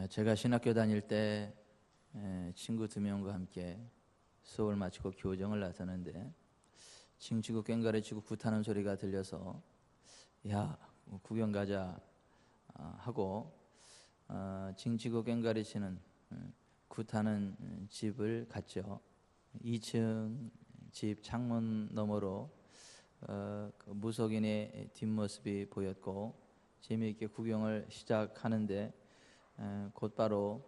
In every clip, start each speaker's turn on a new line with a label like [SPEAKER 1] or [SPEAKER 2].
[SPEAKER 1] 제가 신학교 다닐 때 친구 2명과 함께 수업을 마치고 교정을 나서는데 징치고 꽹가리 치고 굿하는 소리가 들려서 야 구경 가자 하고 징치고 꽹가리 치는 굿하는 집을 갔죠. 2층 집 창문 너머로 그 무속인의 뒷모습이 보였고 재미있게 구경을 시작하는데 곧바로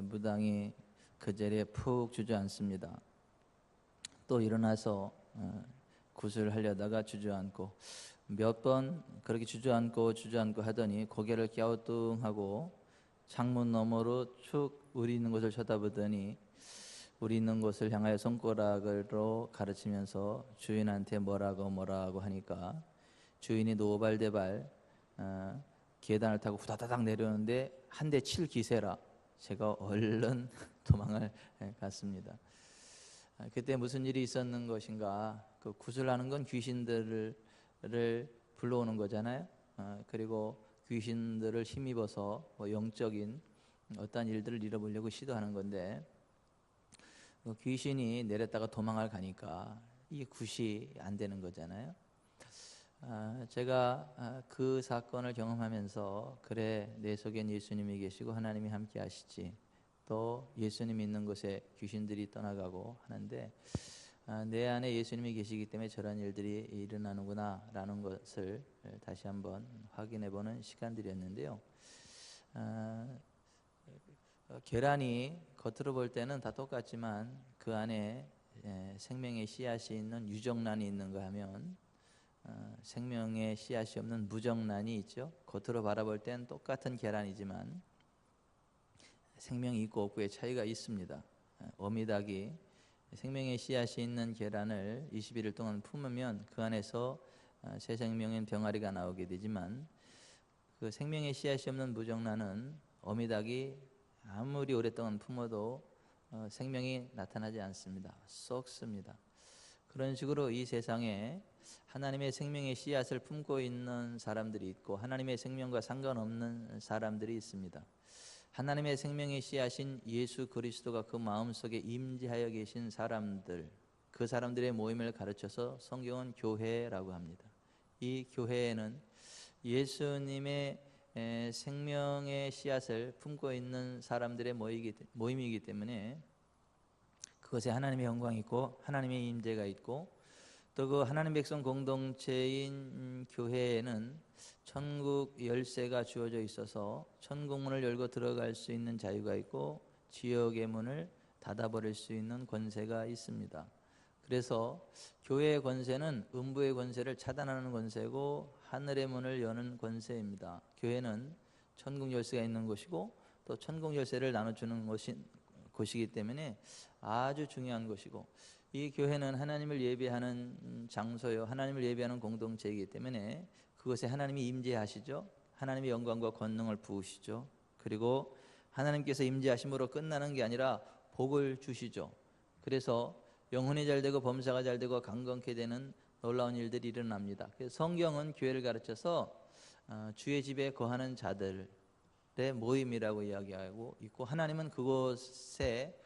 [SPEAKER 1] 무당이 그 자리에 푹 주저앉습니다. 또 일어나서 굿을 하려다가 주저앉고 몇 번 그렇게 주저앉고 하더니 고개를 갸우뚱하고 창문 너머로 쭉 우리 있는 곳을 쳐다보더니 우리 있는 곳을 향하여 손가락으로 가르치면서 주인한테 뭐라고 하니까 주인이 노발대발 계단을 타고 후다다닥 내려오는데 한 대 칠 기세라 제가 얼른 도망을 갔습니다. 그때 무슨 일이 있었는 것인가? 그 굿을 하는 건 귀신들을 불러오는 거잖아요. 그리고 귀신들을 힘입어서 영적인 어떤 일들을 잃어보려고 시도하는 건데 귀신이 내렸다가 도망을 가니까 이게 굿이 안 되는 거잖아요. 제가 그 사건을 경험하면서 그래 내 속엔 예수님이 계시고 하나님이 함께 하시지 또 예수님이 있는 곳에 귀신들이 떠나가고 하는데 내 안에 예수님이 계시기 때문에 저런 일들이 일어나는구나 라는 것을 다시 한번 확인해 보는 시간들이었는데요. 계란이 겉으로 볼 때는 다 똑같지만 그 안에 생명의 씨앗이 있는 유정란이 있는가 하면 생명의 씨앗이 없는 무정란이 있죠. 겉으로 바라볼 땐 똑같은 계란이지만 생명이 있고 없고의 차이가 있습니다. 어미닭이 생명의 씨앗이 있는 계란을 21일 동안 품으면 그 안에서 새 생명인 병아리가 나오게 되지만 그 생명의 씨앗이 없는 무정란은 어미닭이 아무리 오랫동안 품어도 생명이 나타나지 않습니다. 썩습니다. 그런 식으로 이 세상에 하나님의 생명의 씨앗을 품고 있는 사람들이 있고 하나님의 생명과 상관없는 사람들이 있습니다. 하나님의 생명의 씨앗인 예수 그리스도가 그 마음속에 임재하여 계신 사람들, 그 사람들의 모임을 가르쳐서 성경은 교회라고 합니다. 이 교회에는 예수님의 생명의 씨앗을 품고 있는 사람들의 모임이기 때문에 그것에 하나님의 영광이 있고 하나님의 임재가 있고 또 그 하나님 백성 공동체인 교회에는 천국 열쇠가 주어져 있어서 천국 문을 열고 들어갈 수 있는 자유가 있고 지옥의 문을 닫아버릴 수 있는 권세가 있습니다. 그래서 교회의 권세는 음부의 권세를 차단하는 권세고 하늘의 문을 여는 권세입니다. 교회는 천국 열쇠가 있는 곳이고 또 천국 열쇠를 나눠주는 곳이기 때문에 아주 중요한 것이고 이 교회는 하나님을 예배하는 장소요 하나님을 예배하는 공동체이기 때문에 그것에 하나님이 임재하시죠. 하나님의 영광과 권능을 부으시죠. 그리고 하나님께서 임재하심으로 끝나는 게 아니라 복을 주시죠. 그래서 영혼이 잘되고 범사가 잘되고 강건케 되는 놀라운 일들이 일어납니다. 그래서 성경은 교회를 가르쳐서 주의 집에 거하는 자들의 모임이라고 이야기하고 있고 하나님은 그곳에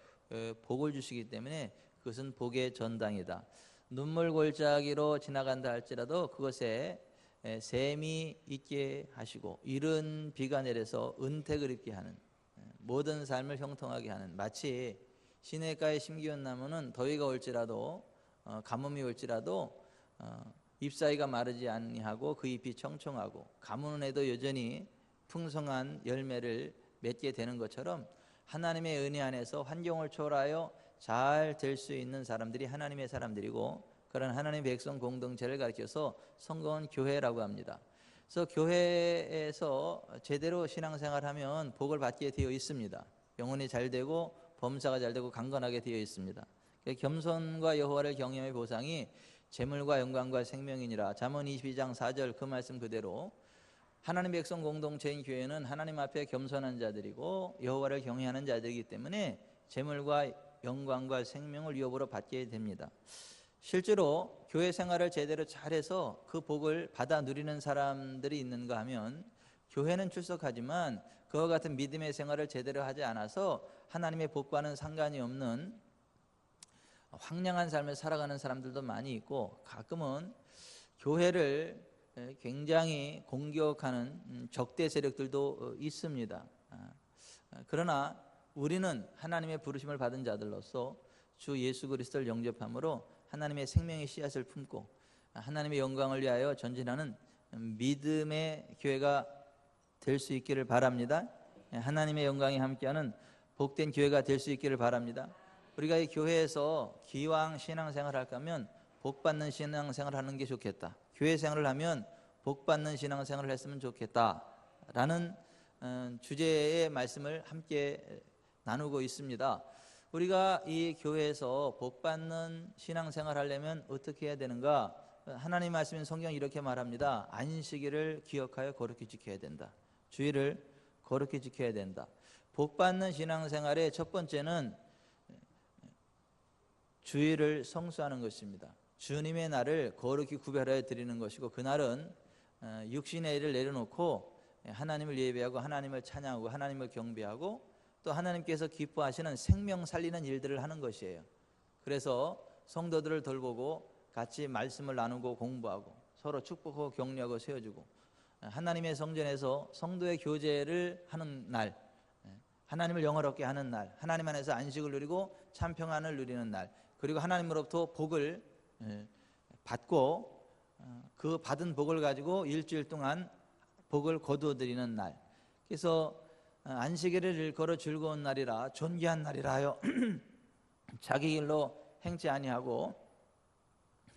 [SPEAKER 1] 복을 주시기 때문에 그것은 복의 전당이다. 눈물 골짜기로 지나간다 할지라도 그것에 샘이 있게 하시고 이른 비가 내려서 은택을 입게 하는 모든 삶을 형통하게 하는 마치 시냇가에 심기운 나무는 더위가 올지라도 가뭄이 올지라도 잎사이가 마르지 아니하고 그 잎이 청청하고 가뭄은 해도 여전히 풍성한 열매를 맺게 되는 것처럼 하나님의 은혜 안에서 환경을 초월하여 잘 될 수 있는 사람들이 하나님의 사람들이고 그런 하나님의 백성 공동체를 가르쳐서 성경은 교회라고 합니다. 그래서 교회에서 제대로 신앙생활하면 복을 받게 되어 있습니다. 영혼이 잘되고 범사가 잘되고 강건하게 되어 있습니다. 겸손과 여호와를 경외의 보상이 재물과 영광과 생명이니라. 잠언 22장 4절 그 말씀 그대로 하나님 백성 공동체인 교회는 하나님 앞에 겸손한 자들이고 여호와를 경외하는 자들이기 때문에 재물과 영광과 생명을 유업으로 받게 됩니다. 실제로 교회 생활을 제대로 잘해서 그 복을 받아 누리는 사람들이 있는가 하면 교회는 출석하지만 그와 같은 믿음의 생활을 제대로 하지 않아서 하나님의 복과는 상관이 없는 황량한 삶을 살아가는 사람들도 많이 있고, 가끔은 교회를 굉장히 공격하는 적대 세력들도 있습니다. 그러나 우리는 하나님의 부르심을 받은 자들로서 주 예수 그리스도를 영접함으로 하나님의 생명의 씨앗을 품고 하나님의 영광을 위하여 전진하는 믿음의 교회가 될 수 있기를 바랍니다. 하나님의 영광이 함께하는 복된 교회가 될 수 있기를 바랍니다. 우리가 이 교회에서 기왕 신앙생활을 할까 하면 복받는 신앙생활을 하는 게 좋겠다, 교회 생활을 하면 복받는 신앙생활을 했으면 좋겠다라는 주제의 말씀을 함께 나누고 있습니다. 우리가 이 교회에서 복받는 신앙생활을 하려면 어떻게 해야 되는가? 하나님 말씀인 성경이 이렇게 말합니다. 안식일을 기억하여 거룩히 지켜야 된다. 주일을 거룩히 지켜야 된다. 복받는 신앙생활의 첫 번째는 주일을 성수하는 것입니다. 주님의 날을 거룩히 구별하여 드리는 것이고, 그날은 육신의 일을 내려놓고 하나님을 예배하고 하나님을 찬양하고 하나님을 경배하고 또 하나님께서 기뻐하시는 생명 살리는 일들을 하는 것이에요. 그래서 성도들을 돌보고 같이 말씀을 나누고 공부하고 서로 축복하고 격려하고 세워주고, 하나님의 성전에서 성도의 교제를 하는 날, 하나님을 영화롭게 하는 날, 하나님 안에서 안식을 누리고 참 평안을 누리는 날, 그리고 하나님으로부터 복을 받고 그 받은 복을 가지고 일주일 동안 복을 거두어드리는 날. 그래서 안식일을 일컬어 즐거운 날이라 존귀한 날이라 하여 자기 일로 행치 아니하고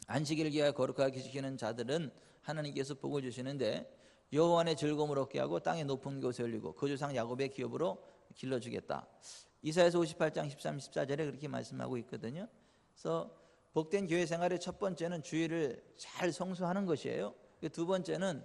[SPEAKER 1] 안식일을 기하여 거룩하게 지키는 자들은 하나님께서 복을 주시는데, 여호와 안에 즐거움을 얻게 하고 땅의 높은 곳에 올리고 거주상 야곱의 기업으로 길러주겠다. 이사야서 58장 13, 14절에 그렇게 말씀하고 있거든요. 그래서 복된 교회 생활의 첫 번째는 주일을 잘 성수하는 것이에요. 두 번째는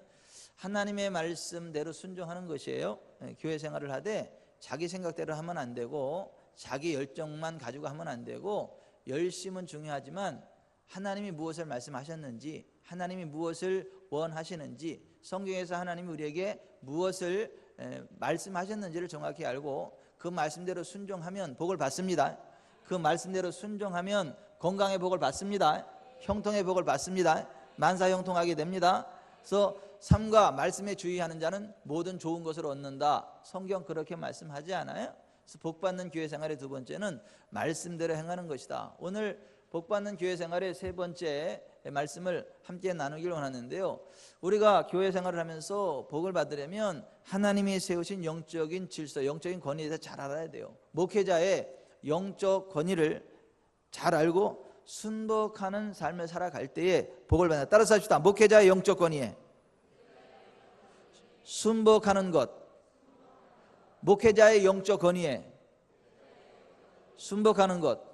[SPEAKER 1] 하나님의 말씀대로 순종하는 것이에요. 교회 생활을 하되 자기 생각대로 하면 안 되고 자기 열정만 가지고 하면 안 되고, 열심은 중요하지만 하나님이 무엇을 말씀하셨는지, 하나님이 무엇을 원하시는지, 성경에서 하나님이 우리에게 무엇을 말씀하셨는지를 정확히 알고 그 말씀대로 순종하면 복을 받습니다. 그 말씀대로 순종하면 건강의 복을 받습니다. 형통의 복을 받습니다. 만사형통하게 됩니다. 그래서 삶과 말씀에 주의하는 자는 모든 좋은 것을 얻는다. 성경 그렇게 말씀하지 않아요? 그래서 복받는 교회 생활의 두 번째는 말씀대로 행하는 것이다. 오늘 복받는 교회 생활의 세 번째 말씀을 함께 나누기를 원하는데요, 우리가 교회 생활을 하면서 복을 받으려면 하나님이 세우신 영적인 질서, 영적인 권위에 대해서 잘 알아야 돼요. 목회자의 영적 권위를 잘 알고 순복하는 삶을 살아갈 때에 복을 받는다. 따라서 합시다. 목회자의 영적 권위에 순복하는 것. 목회자의 영적 권위에 순복하는 것.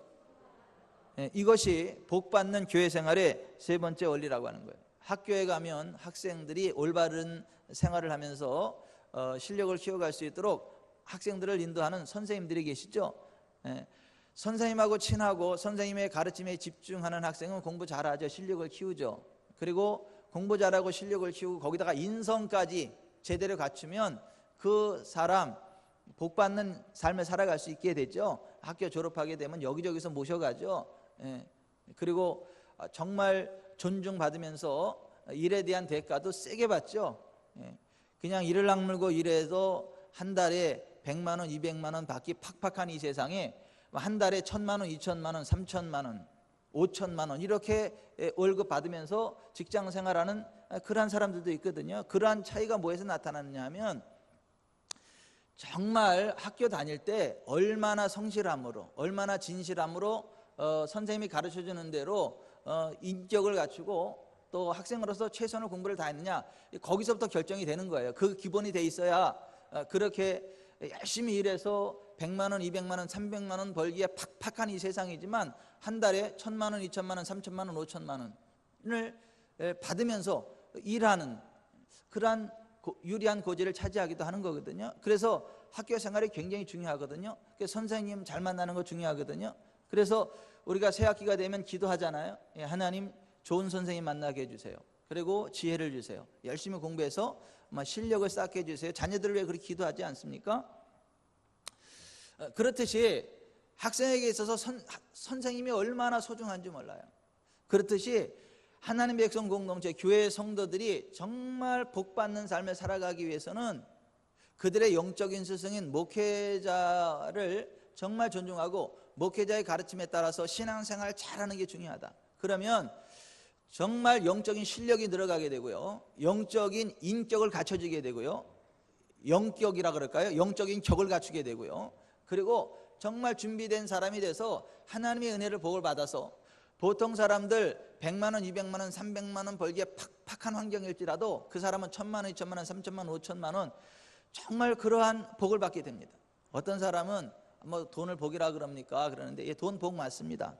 [SPEAKER 1] 이것이 복받는 교회 생활의 세 번째 원리라고 하는 거예요. 학교에 가면 학생들이 올바른 생활을 하면서 실력을 키워갈 수 있도록 학생들을 인도하는 선생님들이 계시죠. 선생님하고 친하고 선생님의 가르침에 집중하는 학생은 공부 잘하죠. 실력을 키우죠. 그리고 공부 잘하고 실력을 키우고 거기다가 인성까지 제대로 갖추면 그 사람 복받는 삶을 살아갈 수 있게 되죠. 학교 졸업하게 되면 여기저기서 모셔가죠. 그리고 정말 존중받으면서 일에 대한 대가도 세게 받죠. 그냥 이를 악물고 일해서 한 달에 100만 원, 200만 원 받기 팍팍한 이 세상에 한 달에 1,000만 원, 2,000만 원, 3,000만 원, 5,000만 원 이렇게 월급 받으면서 직장 생활하는 그러한 사람들도 있거든요. 그러한 차이가 뭐에서 나타나느냐 하면 정말 학교 다닐 때 얼마나 성실함으로, 얼마나 진실함으로 선생님이 가르쳐주는 대로 인격을 갖추고 또 학생으로서 최선을 공부를 다했느냐, 거기서부터 결정이 되는 거예요. 그 기본이 돼 있어야 그렇게 열심히 일해서 100만 원, 200만 원, 300만 원 벌기에 팍팍한 이 세상이지만 한 달에 1,000만 원, 2,000만 원, 3,000만 원, 5,000만 원을 받으면서 일하는 그러한 유리한 고지를 차지하기도 하는 거거든요. 그래서 학교 생활이 굉장히 중요하거든요. 그래서 선생님 잘 만나는 거 중요하거든요. 그래서 우리가 새 학기가 되면 기도하잖아요. 하나님 좋은 선생님 만나게 해주세요. 그리고 지혜를 주세요. 열심히 공부해서 실력을 쌓게 해주세요. 자녀들을 위해 그렇게 기도하지 않습니까? 그렇듯이 학생에게 있어서 선생님이 얼마나 소중한지 몰라요. 그렇듯이 하나님의 백성 공동체, 교회 성도들이 정말 복받는 삶을 살아가기 위해서는 그들의 영적인 스승인 목회자를 정말 존중하고 목회자의 가르침에 따라서 신앙생활을 잘하는 게 중요하다. 그러면 정말 영적인 실력이 늘어가게 되고요, 영적인 인격을 갖춰지게 되고요, 영격이라 그럴까요? 영적인 격을 갖추게 되고요, 그리고 정말 준비된 사람이 돼서 하나님의 은혜를 복을 받아서 보통 사람들 100만 원, 200만 원, 300만 원 벌기에 팍팍한 환경일지라도 그 사람은 1000만 원, 2000만 원, 3000만 원, 5000만 원 정말 그러한 복을 받게 됩니다. 어떤 사람은 돈을 복이라 그럽니까? 그러는데 돈 복 맞습니다.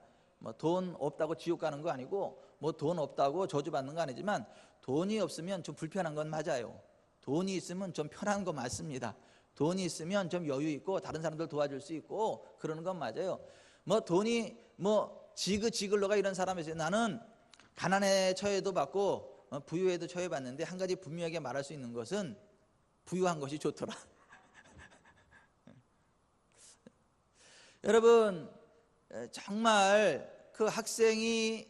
[SPEAKER 1] 돈 없다고 지옥 가는 거 아니고 돈 없다고 저주받는 거 아니지만 돈이 없으면 좀 불편한 건 맞아요. 돈이 있으면 좀 편한 거 맞습니다. 돈이 있으면 좀 여유 있고 다른 사람들 도와줄 수 있고 그러는 건 맞아요. 돈이 지글로가 이런 사람이 있어요. 나는 가난에 처해도 받고 부유에도 처해봤는데 한 가지 분명하게 말할 수 있는 것은 부유한 것이 좋더라. 여러분, 정말 그 학생이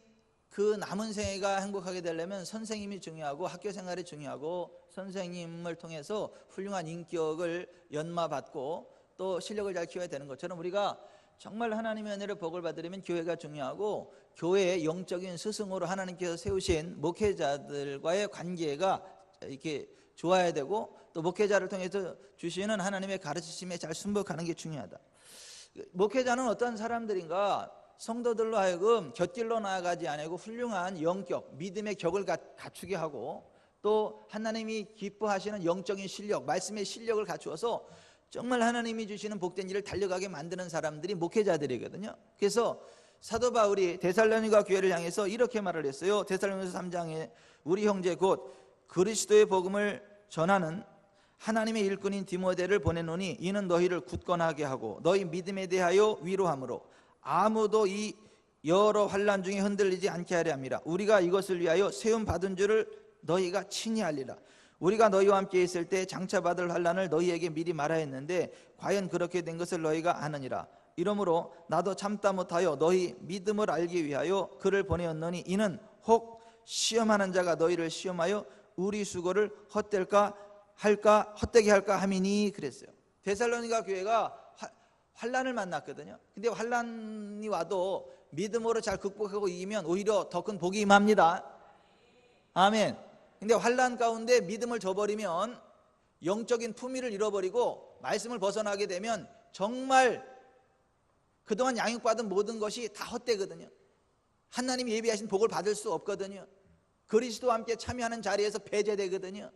[SPEAKER 1] 그 남은 생애가 행복하게 되려면 선생님이 중요하고 학교 생활이 중요하고 선생님을 통해서 훌륭한 인격을 연마받고 또 실력을 잘 키워야 되는 것처럼 우리가 정말 하나님의 은혜를 복을 받으려면 교회가 중요하고 교회의 영적인 스승으로 하나님께서 세우신 목회자들과의 관계가 이렇게 좋아야 되고 또 목회자를 통해서 주시는 하나님의 가르치심에 잘 순복하는 게 중요하다. 목회자는 어떤 사람들인가? 성도들로 하여금 곁길로 나아가지 아니고 훌륭한 영격, 믿음의 격을 갖추게 하고 또 하나님이 기뻐하시는 영적인 실력, 말씀의 실력을 갖추어서 정말 하나님이 주시는 복된 일을 달려가게 만드는 사람들이 목회자들이거든요. 그래서 사도 바울이 데살로니가 교회를 향해서 이렇게 말을 했어요. 데살로니가서 3장에 우리 형제 곧 그리스도의 복음을 전하는 하나님의 일꾼인 디모데를 보내노니 이는 너희를 굳건하게 하고 너희 믿음에 대하여 위로함으로 아무도 이 여러 환난 중에 흔들리지 않게 하려 함이라. 우리가 이것을 위하여 세움 받은 줄을 너희가 친히 알리라. 우리가 너희와 함께 있을 때 장차 받을 환난을 너희에게 미리 말하였는데 과연 그렇게 된 것을 너희가 아느니라. 이러므로 나도 참다 못하여 너희 믿음을 알기 위하여 그를 보내었노니 이는 혹 시험하는 자가 너희를 시험하여 우리 수고를 헛되게 할까 함이니 그랬어요. 데살로니가 교회가 환난을 만났거든요. 근데 환난이 와도 믿음으로 잘 극복하고 이기면 오히려 더 큰 복이 임합니다. 아멘. 근데 환난 가운데 믿음을 저버리면 영적인 품위를 잃어버리고 말씀을 벗어나게 되면 정말 그동안 양육받은 모든 것이 다 헛되거든요. 하나님이 예비하신 복을 받을 수 없거든요. 그리스도와 함께 참여하는 자리에서 배제되거든요.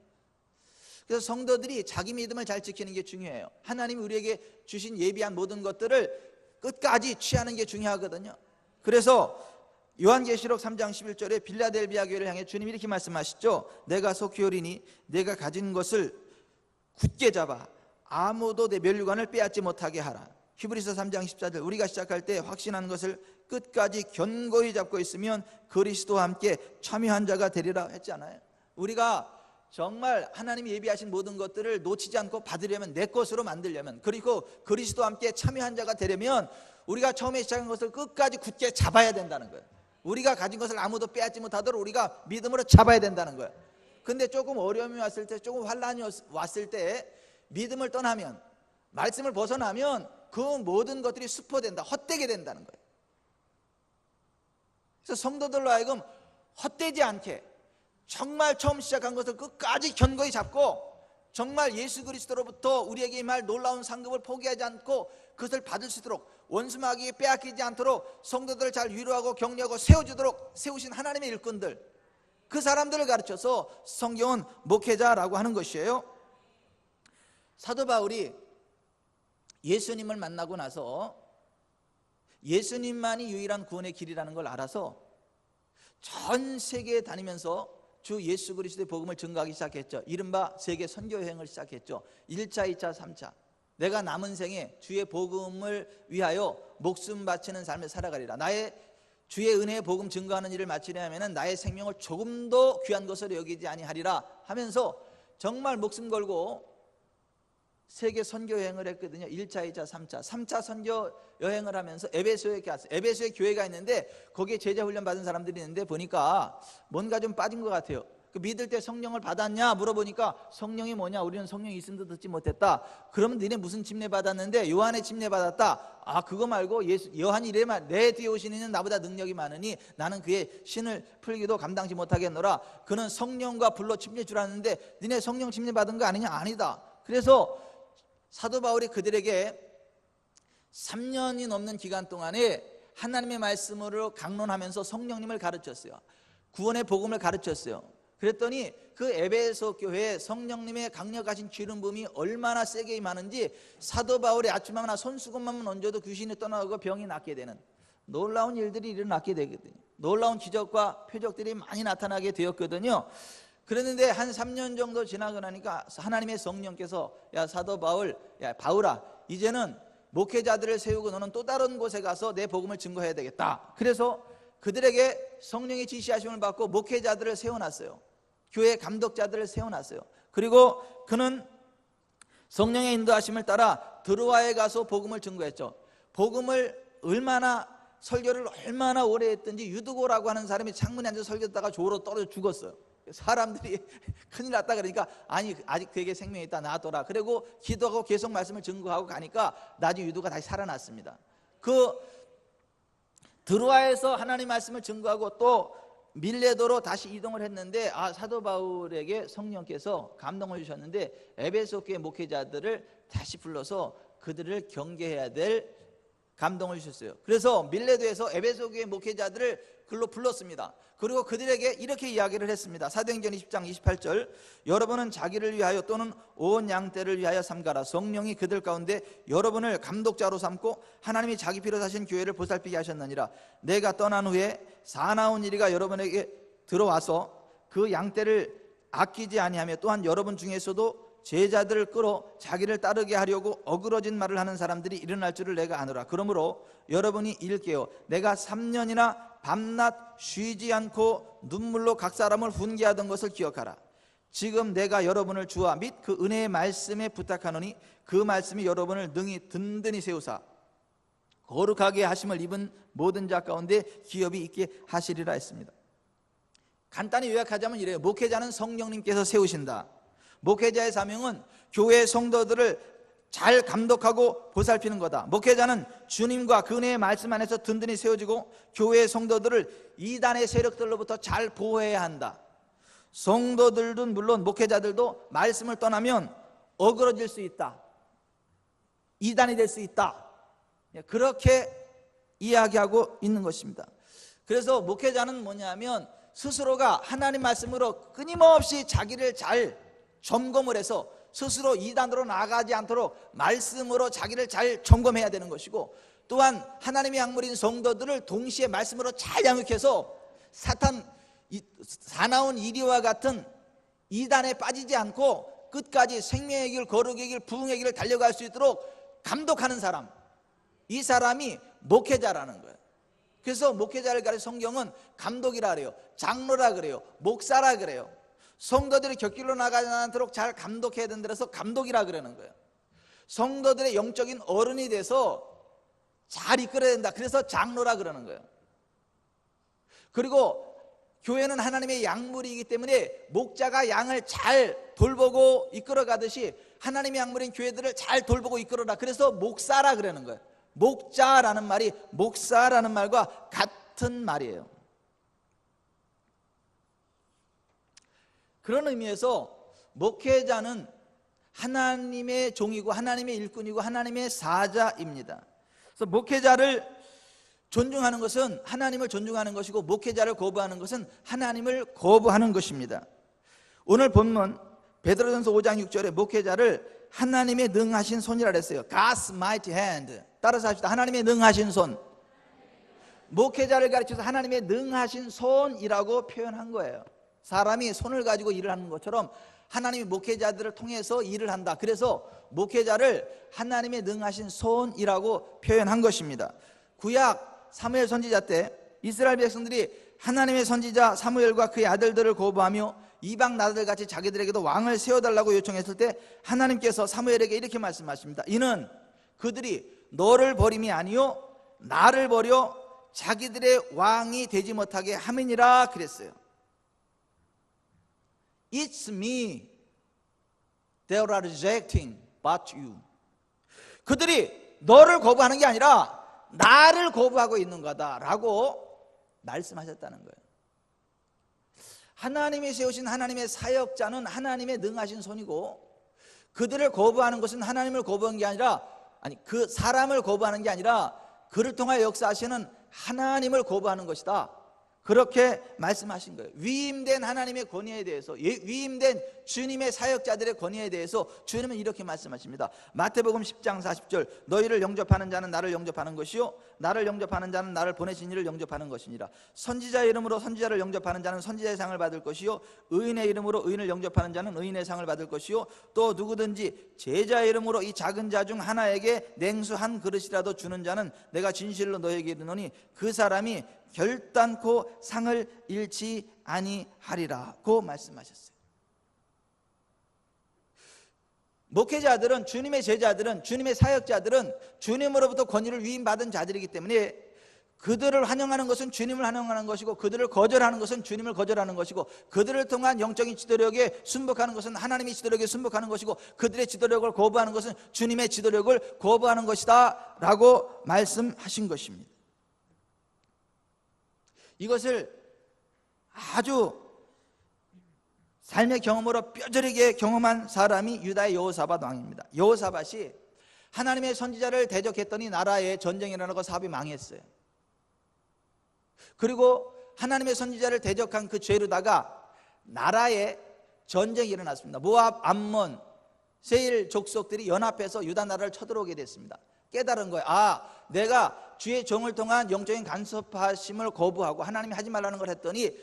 [SPEAKER 1] 그래서 성도들이 자기 믿음을 잘 지키는 게 중요해요. 하나님이 우리에게 주신 예비한 모든 것들을 끝까지 취하는 게 중요하거든요. 그래서 요한계시록 3장 11절에 빌라델비아 교회를 향해 주님이 이렇게 말씀하시죠. 내가 속히 오리니 내가 가진 것을 굳게 잡아 아무도 내 면류관을 빼앗지 못하게 하라. 히브리서 3장 14절 우리가 시작할 때 확신하는 것을 끝까지 견고히 잡고 있으면 그리스도와 함께 참여한 자가 되리라 했잖아요. 우리가 정말 하나님이 예비하신 모든 것들을 놓치지 않고 받으려면, 내 것으로 만들려면, 그리고 그리스도와 함께 참여한 자가 되려면 우리가 처음에 시작한 것을 끝까지 굳게 잡아야 된다는 거예요. 우리가 가진 것을 아무도 빼앗지 못하도록 우리가 믿음으로 잡아야 된다는 거예요. 근데 조금 어려움이 왔을 때, 조금 환난이 왔을 때 믿음을 떠나면, 말씀을 벗어나면 그 모든 것들이 수포된다, 헛되게 된다는 거예요. 그래서 성도들로 하여금 헛되지 않게 정말 처음 시작한 것을 끝까지 견고히 잡고 정말 예수 그리스도로부터 우리에게 임할 놀라운 상급을 포기하지 않고 그것을 받을 수 있도록, 원수 마귀에 빼앗기지 않도록 성도들을 잘 위로하고 격려하고 세워주도록 세우신 하나님의 일꾼들, 그 사람들을 가르쳐서 성경은 목회자라고 하는 것이에요. 사도 바울이 예수님을 만나고 나서 예수님만이 유일한 구원의 길이라는 걸 알아서 전 세계에 다니면서 주 예수 그리스도의 복음을 증거하기 시작했죠. 이른바 세계 선교 여행을 시작했죠. 1차, 2차, 3차. 내가 남은 생에 주의 복음을 위하여 목숨 바치는 삶을 살아가리라. 나의 주의 은혜의 복음 증거하는 일을 마치려 하면 나의 생명을 조금도 귀한 것으로 여기지 아니하리라 하면서 정말 목숨 걸고 세계 선교 여행을 했거든요. 1차, 2차, 3차. 3차 선교 여행을 하면서 에베소에 갔어요. 에베소에 교회가 있는데 거기에 제자 훈련 받은 사람들이 있는데 보니까 뭔가 좀 빠진 것 같아요. 그 믿을 때 성령을 받았냐 물어보니까 성령이 뭐냐, 우리는 성령이 있음도 듣지 못했다. 그러면 너네 무슨 침례 받았는데? 요한의 침례 받았다. 아, 그거 말고 요한이 이래만 내 뒤에 오신 이는 나보다 능력이 많으니 나는 그의 신을 풀기도 감당치 못하겠노라. 그는 성령과 불로 침례 주라는데 너네 성령 침례 받은 거 아니냐? 아니다. 그래서 사도 바울이 그들에게 3년이 넘는 기간 동안에 하나님의 말씀으로 강론하면서 성령님을 가르쳤어요. 구원의 복음을 가르쳤어요. 그랬더니 그 에베소 교회에 성령님의 강력하신 기름 부음이 얼마나 세게 임하는지 사도 바울의 아침마나 손수건만 얹어도 귀신이 떠나고 병이 낫게 되는 놀라운 일들이 일어나게 되거든요. 놀라운 기적과 표적들이 많이 나타나게 되었거든요. 그랬는데 한 3년 정도 지나고 나니까 하나님의 성령께서 야 사도 바울, 야 바울아, 이제는 목회자들을 세우고 너는 또 다른 곳에 가서 내 복음을 증거해야 되겠다. 그래서 그들에게 성령의 지시하심을 받고 목회자들을 세워놨어요. 교회 감독자들을 세워놨어요. 그리고 그는 성령의 인도하심을 따라 드로아에 가서 복음을 증거했죠. 복음을 설교를 얼마나 오래 했든지 유두고라고 하는 사람이 창문에 앉아서 설교했다가 조로 떨어져 죽었어요. 사람들이 큰일 났다 그러니까 아니 아직 그에게 생명이 있다, 놔둬라. 그리고 기도하고 계속 말씀을 증거하고 가니까 나중에 유두가 다시 살아났습니다. 그 드로아에서 하나님 말씀을 증거하고 또 밀레도로 다시 이동을 했는데 사도 바울에게 성령께서 감동을 주셨는데 에베소 교회 목회자들을 다시 불러서 그들을 경계해야 될 감동을 주셨어요. 그래서 밀레도에서 에베소 교회 목회자들을 글로 불렀습니다. 그리고 그들에게 이렇게 이야기를 했습니다. 사도행전 20장 28절, 여러분은 자기를 위하여 또는 온 양떼를 위하여 삼가라. 성령이 그들 가운데 여러분을 감독자로 삼고 하나님이 자기 피로 사신 교회를 보살피게 하셨느니라. 내가 떠난 후에 사나운 이리가 여러분에게 들어와서 그 양떼를 아끼지 아니하며 또한 여러분 중에서도 제자들을 끌어 자기를 따르게 하려고 어그러진 말을 하는 사람들이 일어날 줄을 내가 아노라. 그러므로 여러분이 일깨어 내가 3년이나 밤낮 쉬지 않고 눈물로 각 사람을 훈계하던 것을 기억하라. 지금 내가 여러분을 주와 및 그 은혜의 말씀에 부탁하노니 그 말씀이 여러분을 능히 든든히 세우사 거룩하게 하심을 입은 모든 자 가운데 기업이 있게 하시리라 했습니다. 간단히 요약하자면 이래요. 목회자는 성령님께서 세우신다. 목회자의 사명은 교회 성도들을 잘 감독하고 보살피는 거다. 목회자는 주님과 그 은혜의 말씀 안에서 든든히 세워지고 교회의 성도들을 이단의 세력들로부터 잘 보호해야 한다. 성도들도 물론 목회자들도 말씀을 떠나면 어그러질 수 있다, 이단이 될 수 있다, 그렇게 이야기하고 있는 것입니다. 그래서 목회자는 뭐냐면 스스로가 하나님 말씀으로 끊임없이 자기를 잘 점검을 해서 스스로 이단으로 나아가지 않도록 말씀으로 자기를 잘 점검해야 되는 것이고, 또한 하나님의 약물인 성도들을 동시에 말씀으로 잘 양육해서 사나운 이리와 같은 이단에 빠지지 않고 끝까지 생명의 길, 거룩의 길, 부흥의 길을 달려갈 수 있도록 감독하는 사람, 이 사람이 목회자라는 거예요. 그래서 목회자를 가리켜 성경은 감독이라 그래요, 장로라 그래요, 목사라 그래요. 성도들이 곁길로 나가지 않도록 잘 감독해야 된다서 감독이라 그러는 거예요. 성도들의 영적인 어른이 돼서 잘 이끌어야 된다, 그래서 장로라 그러는 거예요. 그리고 교회는 하나님의 양물이기 때문에 목자가 양을 잘 돌보고 이끌어가듯이 하나님의 양물인 교회들을 잘 돌보고 이끌어라, 그래서 목사라 그러는 거예요. 목자라는 말이 목사라는 말과 같은 말이에요. 그런 의미에서 목회자는 하나님의 종이고 하나님의 일꾼이고 하나님의 사자입니다. 그래서 목회자를 존중하는 것은 하나님을 존중하는 것이고, 목회자를 거부하는 것은 하나님을 거부하는 것입니다. 오늘 본문 베드로전서 5장 6절에 목회자를 하나님의 능하신 손이라 했어요. God's mighty hand. 따라서 합시다. 하나님의 능하신 손. 목회자를 가르쳐서 하나님의 능하신 손이라고 표현한 거예요. 사람이 손을 가지고 일을 하는 것처럼 하나님이 목회자들을 통해서 일을 한다. 그래서 목회자를 하나님의 능하신 손이라고 표현한 것입니다. 구약 사무엘 선지자 때 이스라엘 백성들이 하나님의 선지자 사무엘과 그의 아들들을 거부하며
[SPEAKER 2] 이방 나라들 같이 자기들에게도 왕을 세워달라고 요청했을 때 하나님께서 사무엘에게 이렇게 말씀하십니다. 이는 그들이 너를 버림이 아니요 나를 버려 자기들의 왕이 되지 못하게 함이니라 그랬어요. It's me they are rejecting but you. 그들이 너를 거부하는 게 아니라 나를 거부하고 있는 거다라고 말씀하셨다는 거예요. 하나님이 세우신 하나님의 사역자는 하나님의 능하신 손이고, 그들을 거부하는 것은 하나님을 거부한 게 아니라, 그 사람을 거부하는 게 아니라 그를 통하여 역사하시는 하나님을 거부하는 것이다, 그렇게 말씀하신 거예요. 위임된 하나님의 권위에 대해서, 위임된 주님의 사역자들의 권위에 대해서 주님은 이렇게 말씀하십니다. 마태복음 10장 40절 너희를 영접하는 자는 나를 영접하는 것이요 나를 영접하는 자는 나를 보내신 이를 영접하는 것이니라. 선지자의 이름으로 선지자를 영접하는 자는 선지자의 상을 받을 것이요 의인의 이름으로 의인을 영접하는 자는 의인의 상을 받을 것이요 또 누구든지 제자의 이름으로 이 작은 자 중 하나에게 냉수 한 그릇이라도 주는 자는 내가 진실로 너에게 이르노니 그 사람이 결단코 상을 잃지 아니하리라고 말씀하셨어요. 목회자들은, 주님의 제자들은, 주님의 사역자들은 주님으로부터 권위를 위임받은 자들이기 때문에 그들을 환영하는 것은 주님을 환영하는 것이고, 그들을 거절하는 것은 주님을 거절하는 것이고, 그들을 통한 영적인 지도력에 순복하는 것은 하나님의 지도력에 순복하는 것이고, 그들의 지도력을 거부하는 것은 주님의 지도력을 거부하는 것이다 라고 말씀하신 것입니다. 이것을 아주 삶의 경험으로 뼈저리게 경험한 사람이 유다의 여호사밧 왕입니다. 여호사밧이 하나님의 선지자를 대적했더니 나라에 전쟁이 일어나고 사업이 망했어요. 그리고 하나님의 선지자를 대적한 그 죄로다가 나라에 전쟁이 일어났습니다. 모압, 암몬, 세일 족속들이 연합해서 유다 나라를 쳐들어오게 됐습니다. 깨달은 거예요. 내가 주의 종을 통한 영적인 간섭하심을 거부하고 하나님이 하지 말라는 걸 했더니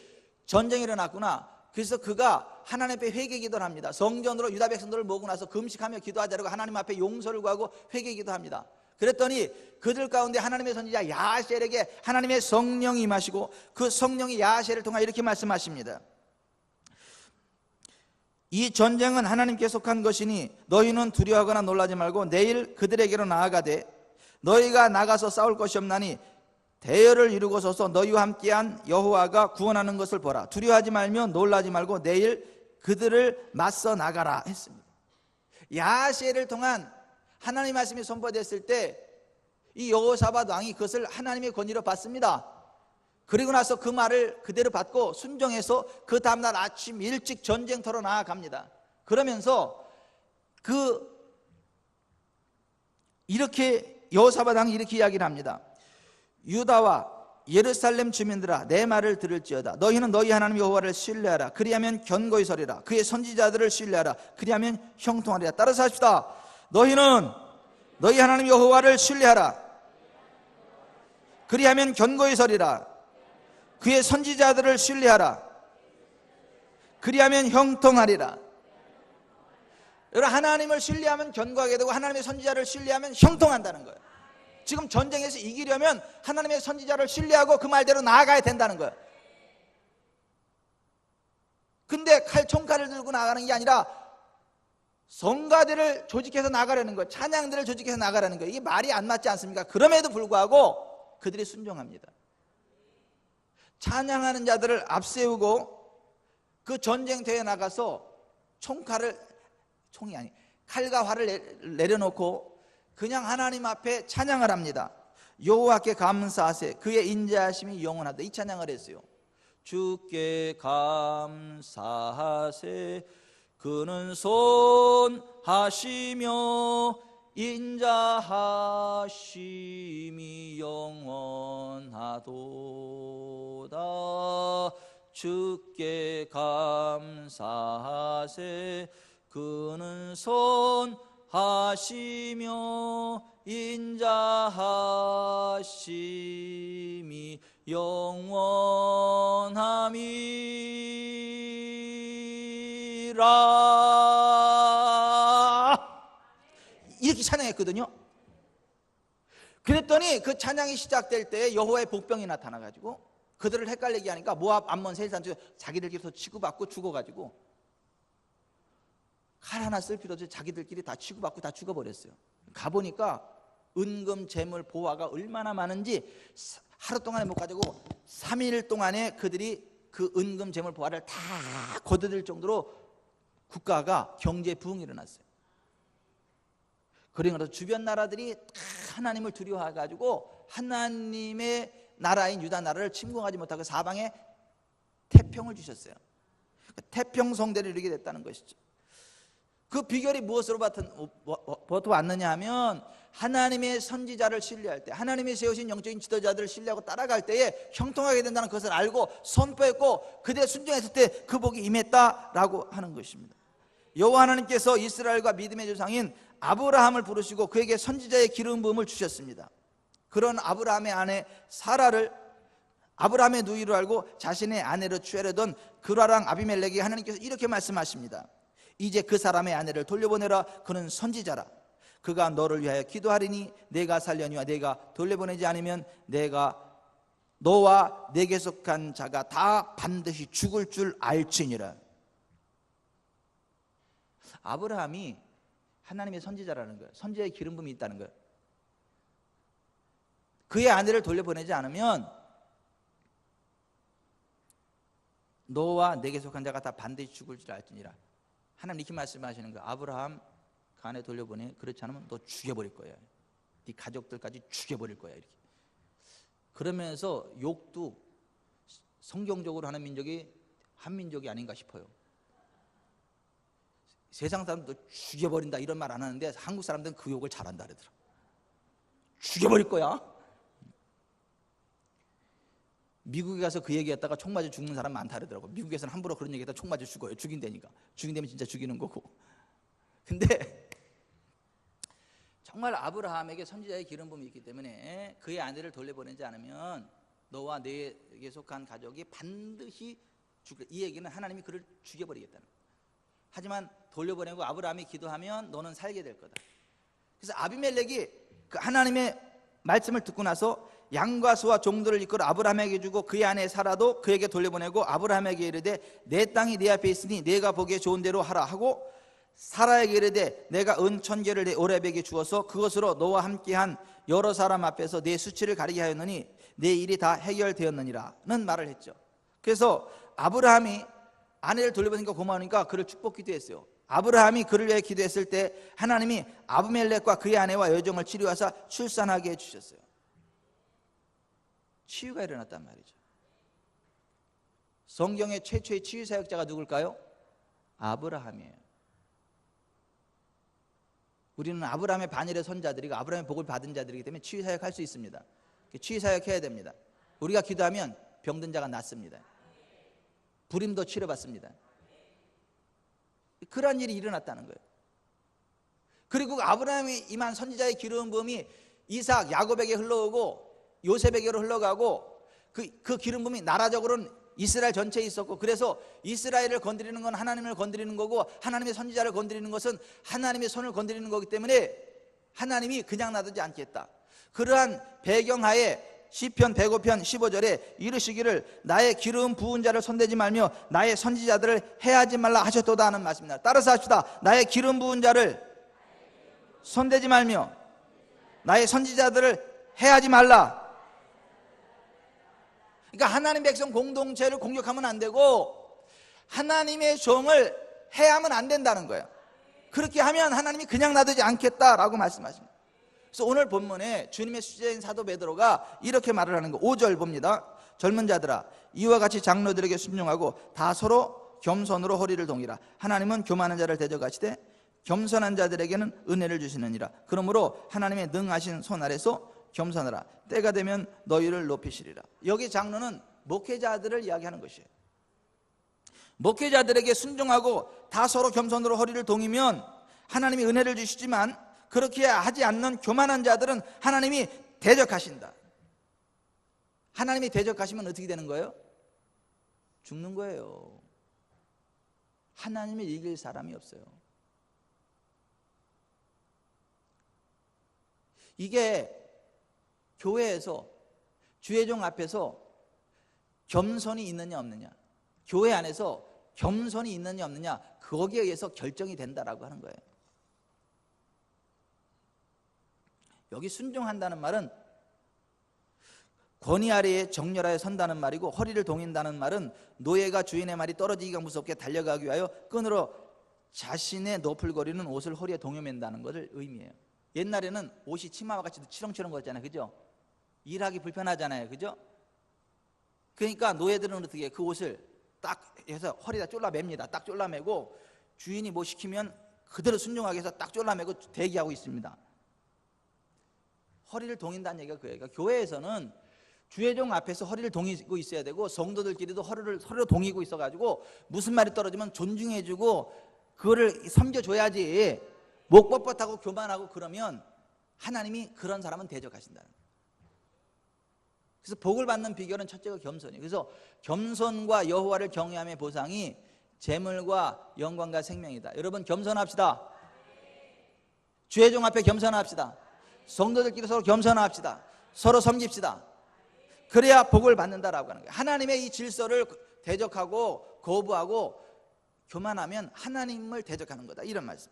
[SPEAKER 2] 전쟁이 일어났구나. 그래서 그가 하나님 앞에 회개 기도를 합니다. 성전으로 유다 백성들을 모으고 나서 금식하며 기도하자라고 하나님 앞에 용서를 구하고 회개 기도합니다. 그랬더니 그들 가운데 하나님의 선지자 야하셀에게 하나님의 성령이 임하시고, 그 성령이 야하셀을 통해 이렇게 말씀하십니다. 이 전쟁은 하나님께 속한 것이니 너희는 두려워하거나 놀라지 말고 내일 그들에게로 나아가되 너희가 나가서 싸울 것이 없나니 대열을 이루고 서서 너희와 함께한 여호와가 구원하는 것을 보라. 두려워하지 말며 놀라지 말고 내일 그들을 맞서 나가라 했습니다. 야하시엘을 통한 하나님의 말씀이 선포됐을 때 이 여호사밧 왕이 그것을 하나님의 권위로 받습니다. 그리고 나서 그 말을 그대로 받고 순종해서 그 다음날 아침 일찍 전쟁터로 나아갑니다. 그러면서 이렇게 여호사밧 왕이 이렇게 이야기를 합니다. 유다와 예루살렘 주민들아, 내 말을 들을지어다. 너희는 너희 하나님 여호와를 신뢰하라. 그리하면 견고히 서리라. 그의 선지자들을 신뢰하라. 그리하면 형통하리라. 따라서 합시다. 너희는 너희 하나님 여호와를 신뢰하라. 그리하면 견고히 서리라. 그의 선지자들을 신뢰하라. 그리하면 형통하리라. 여러분, 하나님을 신뢰하면 견고하게 되고 하나님의 선지자를 신뢰하면 형통한다는 거예요. 지금 전쟁에서 이기려면 하나님의 선지자를 신뢰하고 그 말대로 나아가야 된다는 거예요. 근데 총칼을 들고 나가는 게 아니라 성가대를 조직해서 나가려는 거예요. 찬양들을 조직해서 나가라는 거예요. 이게 말이 안 맞지 않습니까? 그럼에도 불구하고 그들이 순종합니다. 찬양하는 자들을 앞세우고 그 전쟁터에 나가서 칼과 활을 내려놓고 그냥 하나님 앞에 찬양을 합니다. 여호와께 감사하세. 그의 인자하심이 영원하다. 이 찬양을 했어요. 주께 감사하세. 그는 선하시며 인자하심이 영원하도다. 주께 감사하세. 그는 선하시며 인자하심이 영원함이라. 이렇게 찬양했거든요. 그랬더니 그 찬양이 시작될 때 여호와의 복병이 나타나가지고 그들을 헷갈리게 하니까 모압, 암몬, 세일 산지에서 자기들끼리 더 치고받고 죽어가지고 칼 하나 쓸 필요 없이 자기들끼리 다 치고받고 다 죽어버렸어요. 가보니까 은금, 재물, 보화가 얼마나 많은지 하루 동안에 못 가지고 3일 동안에 그들이 그 은금, 재물, 보화를 다 거둬들 정도로 국가가 경제 부흥이 일어났어요. 그러면서 주변 나라들이 다 하나님을 두려워해가지고 하나님의 나라인 유다 나라를 침공하지 못하고 사방에 태평을 주셨어요. 태평성대를 이루게 됐다는 것이죠. 그 비결이 무엇으로 왔느냐 하면 하나님의 선지자를 신뢰할 때, 하나님이 세우신 영적인 지도자들을 신뢰하고 따라갈 때에 형통하게 된다는 것을 알고 선포했고 그대 순종했을 때 그 복이 임했다라고 하는 것입니다. 여호와 하나님께서 이스라엘과 믿음의 조상인 아브라함을 부르시고 그에게 선지자의 기름 부음을 주셨습니다. 그런 아브라함의 아내 사라를 아브라함의 누이로 알고 자신의 아내로 취하려던 그라랑 아비멜렉에게 하나님께서 이렇게 말씀하십니다. 이제 그 사람의 아내를 돌려보내라. 그는 선지자라. 그가 너를 위하여 기도하리니 내가 살려니와 내가 돌려보내지 않으면 내가 너와 내게 속한 자가 다 반드시 죽을 줄 알지니라. 아브라함이 하나님의 선지자라는 거예요. 선지자의 기름 부음이 있다는 거예요. 그의 아내를 돌려보내지 않으면 너와 내게 속한 자가 다 반드시 죽을 줄 알지니라. 하나님 이렇게 말씀하시는 거예요. 아브라함 그 아내 돌려보내. 그렇지 않으면 너 죽여버릴 거야. 네 가족들까지 죽여버릴 거야. 이렇게. 그러면서 욕도 성경적으로 하는 민족이 한민족이 아닌가 싶어요. 세상 사람도 죽여버린다 이런 말 안 하는데 한국 사람들은 그 욕을 잘한다 그러더라. 죽여버릴 거야. 미국에 가서 그 얘기했다가 총 맞아 죽는 사람 많다 그러더라고. 미국에서는 함부로 그런 얘기했다 총 맞아 죽어요. 죽인다니까. 죽인다면 진짜 죽이는 거고. 근데 정말 아브라함에게 선지자의 기름 부음이 있기 때문에 그의 아내를 돌려보내지 않으면 너와 내게 속한 가족이 반드시 죽을. 이 얘기는 하나님이 그를 죽여버리겠다는 거예요. 하지만 돌려보내고 아브라함이 기도하면 너는 살게 될 거다. 그래서 아비멜렉이 그 하나님의 말씀을 듣고 나서 양과 소와 종들을 이끌어 아브라함에게 주고 그의 아내 사라도 그에게 돌려보내고 아브라함에게 이르되 내 땅이 내 앞에 있으니 내가 보기에 좋은 대로 하라 하고 사라에게 이르되 내가 은 1000개를 내 오렙에게 주어서 그것으로 너와 함께한 여러 사람 앞에서 내 수치를 가리게 하였느니 내 일이 다 해결되었느니라는 말을 했죠. 그래서 아브라함이 아내를 돌려보니까 고마우니까 그를 축복 기도했어요. 아브라함이 그를 위해 기도했을 때 하나님이 아비멜렉과 그의 아내와 여종을 치료하사 출산하게 해주셨어요. 치유가 일어났단 말이죠. 성경의 최초의 치유 사역자가 누굴까요? 아브라함이에요. 우리는 아브라함의 반열의 선자들이고 아브라함의 복을 받은 자들이기 때문에 치유 사역할 수 있습니다. 치유 사역해야 됩니다. 우리가 기도하면 병든 자가 낫습니다. 불임도 치료받습니다. 그러한 일이 일어났다는 거예요. 그리고 아브라함이 임한 선지자의 기름 부음이 이삭, 야곱에게 흘러오고 요셉에게로 흘러가고 그 기름 부음이 나라적으로는 이스라엘 전체에 있었고 그래서 이스라엘을 건드리는 건 하나님을 건드리는 거고 하나님의 선지자를 건드리는 것은 하나님의 손을 건드리는 거기 때문에 하나님이 그냥 놔두지 않겠다. 그러한 배경하에 시편 105편 15절에 이르시기를 나의 기름 부은 자를 손대지 말며 나의 선지자들을 해하지 말라 하셨도다 하는 말씀입니다. 따라서 합시다. 나의 기름 부은 자를 손대지 말며 나의 선지자들을 해하지 말라. 그러니까 하나님 백성 공동체를 공격하면 안 되고 하나님의 종을 해하면 안 된다는 거예요. 그렇게 하면 하나님이 그냥 놔두지 않겠다라고 말씀하십니다. 그래서 오늘 본문에 주님의 수제자인 사도 베드로가 이렇게 말을 하는 거 5절 봅니다. 젊은 자들아 이와 같이 장로들에게 순종하고 다 서로 겸손으로 허리를 동이라. 하나님은 교만한 자를 대적하시되 겸손한 자들에게는 은혜를 주시느니라. 그러므로 하나님의 능하신 손 아래서 겸손하라. 때가 되면 너희를 높이시리라. 여기 장로는 목회자들을 이야기하는 것이에요. 목회자들에게 순종하고 다 서로 겸손으로 허리를 동이면 하나님이 은혜를 주시지만 그렇게 하지 않는 교만한 자들은 하나님이 대적하신다. 하나님이 대적하시면 어떻게 되는 거예요? 죽는 거예요. 하나님을 이길 사람이 없어요. 이게 교회에서 주의 종 앞에서 겸손이 있느냐 없느냐, 교회 안에서 겸손이 있느냐 없느냐, 거기에 의해서 결정이 된다라고 하는 거예요. 여기 순종한다는 말은 권위 아래에 정렬하여 선다는 말이고, 허리를 동인다는 말은 노예가 주인의 말이 떨어지기가 무섭게 달려가기 위하여 끈으로 자신의 너풀거리는 옷을 허리에 동여맨다는 것을 의미해요. 옛날에는 옷이 치마와 같이 치렁치렁 거렸잖아요, 그죠? 일하기 불편하잖아요, 그죠? 그러니까 노예들은 어떻게 그 옷을 딱 해서 허리에다 졸라맵니다. 딱 졸라매고 주인이 뭐 시키면 그대로 순종하게 해서 딱 졸라매고 대기하고 있습니다. 허리를 동인다는 얘기가 그예요. 그러니까 교회에서는 주의종 앞에서 허리를 동이고 있어야 되고, 성도들끼리도 허리를 서로 동이고 있어가지고 무슨 말이 떨어지면 존중해주고 그거를 섬겨줘야지. 목 뻣뻣하고 교만하고 그러면 하나님이 그런 사람은 대적하신다는 거예요. 그래서 복을 받는 비결은 첫째가 겸손이에요. 그래서 겸손과 여호와를 경외함의 보상이 재물과 영광과 생명이다. 여러분 겸손합시다. 주의종 앞에 겸손합시다. 성도들끼리 서로 겸손합시다. 서로 섬깁시다. 그래야 복을 받는다라고 하는 거예요. 하나님의 이 질서를 대적하고 거부하고 교만하면 하나님을 대적하는 거다, 이런 말씀.